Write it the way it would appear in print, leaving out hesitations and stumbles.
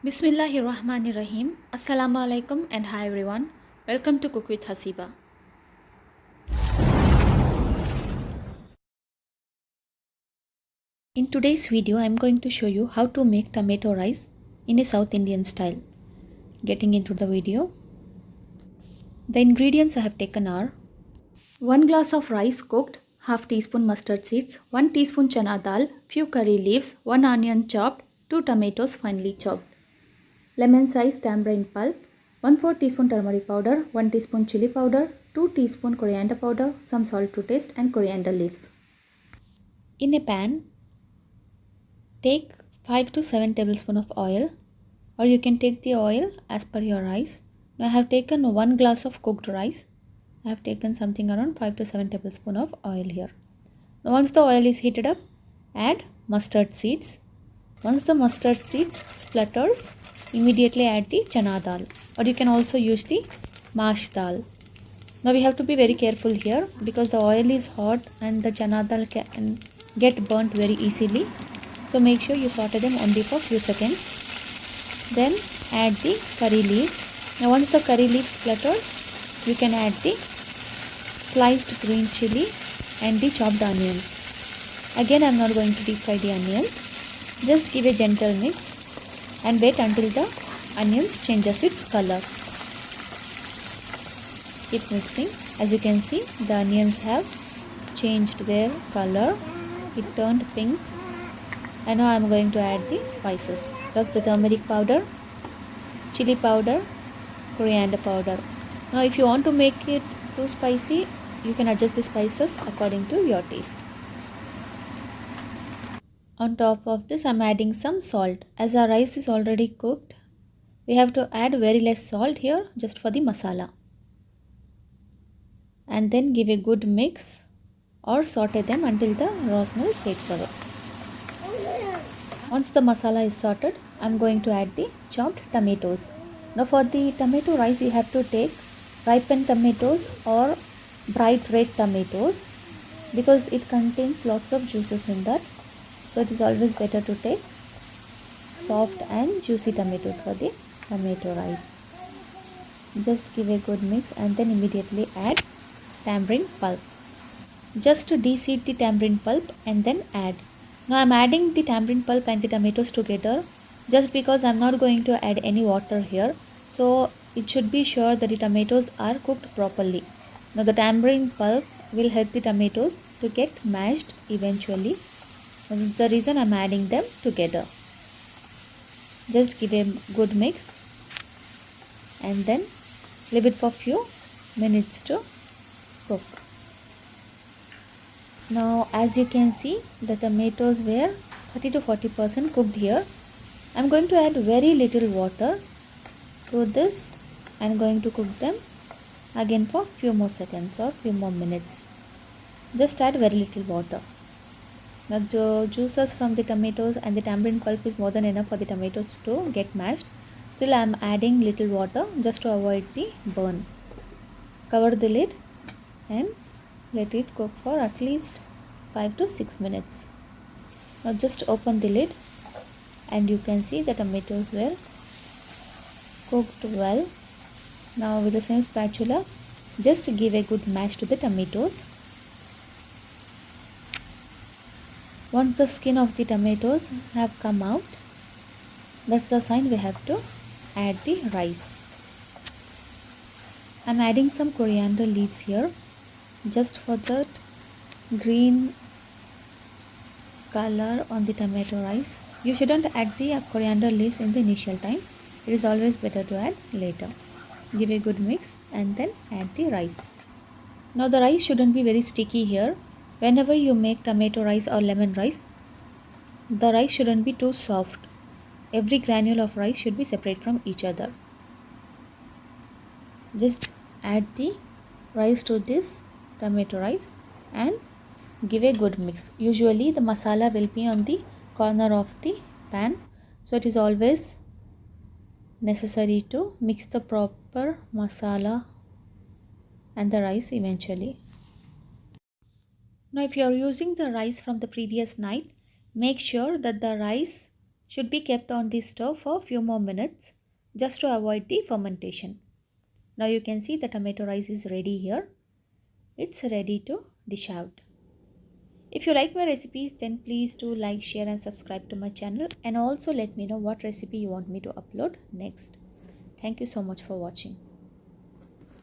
Bismillahirrahmanirrahim. Assalamu alaikum and hi everyone. Welcome to Cook with Hasiba. In today's video, I am going to show you how to make tomato rice in a South Indian style. Getting into the video. The ingredients I have taken are 1 glass of rice cooked, half teaspoon mustard seeds, 1 teaspoon chana dal, few curry leaves, 1 onion chopped, 2 tomatoes finely chopped. Lemon size tamarind pulp, 1/4 teaspoon turmeric powder, 1 teaspoon chili powder, 2 teaspoon coriander powder, some salt to taste and coriander leaves. In a pan, take 5 to 7 tablespoons of oil, or you can take the oil as per your rice. Now I have taken 1 glass of cooked rice. I have taken something around 5 to 7 tablespoons of oil here. Now once the oil is heated up, add mustard seeds. Once the mustard seeds splutters, immediately add the chana dal, or you can also use the mash dal. Now we have to be very careful here because the oil is hot and the chana dal can get burnt very easily. So make sure you saute them only for few seconds. Then add the curry leaves. Now once the curry leaves splutters, you can add the sliced green chili and the chopped onions. Again I am not going to deep fry the onions. Just give a gentle mix and wait until the onions changes its color. Keep mixing. As you can see, the onions have changed their color. It turned pink. And now I am going to add the spices. That's the turmeric powder, chili powder, coriander powder. Now if you want to make it too spicy, you can adjust the spices according to your taste. On top of this, I am adding some salt. As our rice is already cooked, we have to add very less salt here just for the masala. And then give a good mix or saute them until the raw smell fades away. Once the masala is sorted, I am going to add the chopped tomatoes. Now for the tomato rice, we have to take ripened tomatoes or bright red tomatoes because it contains lots of juices in that. So it is always better to take soft and juicy tomatoes for the tomato rice. Just give a good mix and then immediately add tamarind pulp. Just to de-seed the tamarind pulp and then add. Now I am adding the tamarind pulp and the tomatoes together just because I am not going to add any water here. So it should be sure that the tomatoes are cooked properly. Now the tamarind pulp will help the tomatoes to get mashed eventually. This is the reason I am adding them together. Just give a good mix and then leave it for few minutes to cook. Now as you can see, the tomatoes were 30 to 40% cooked here. I am going to add very little water to this. I am going to cook them again for few more seconds or few more minutes. Just add very little water. Now the juices from the tomatoes and the tamarind pulp is more than enough for the tomatoes to get mashed. Still I am adding little water just to avoid the burn. Cover the lid and let it cook for at least 5 to 6 minutes. Now just open the lid and you can see the tomatoes were cooked well. Now with the same spatula, just give a good mash to the tomatoes. Once the skin of the tomatoes have come out, that's the sign we have to add the rice. I am adding some coriander leaves here just for that green color on the tomato rice. You shouldn't add the coriander leaves in the initial time. It is always better to add later. Give a good mix and then add the rice. Now the rice shouldn't be very sticky here. Whenever you make tomato rice or lemon rice, the rice shouldn't be too soft. Every granule of rice should be separate from each other. Just add the rice to this tomato rice and give a good mix. Usually the masala will be on the corner of the pan, so it is always necessary to mix the proper masala and the rice eventually. Now if you are using the rice from the previous night, make sure that the rice should be kept on the stove for a few more minutes just to avoid the fermentation. Now you can see the tomato rice is ready here. It's ready to dish out. If you like my recipes, then please do like, share and subscribe to my channel, and also let me know what recipe you want me to upload next. Thank you so much for watching.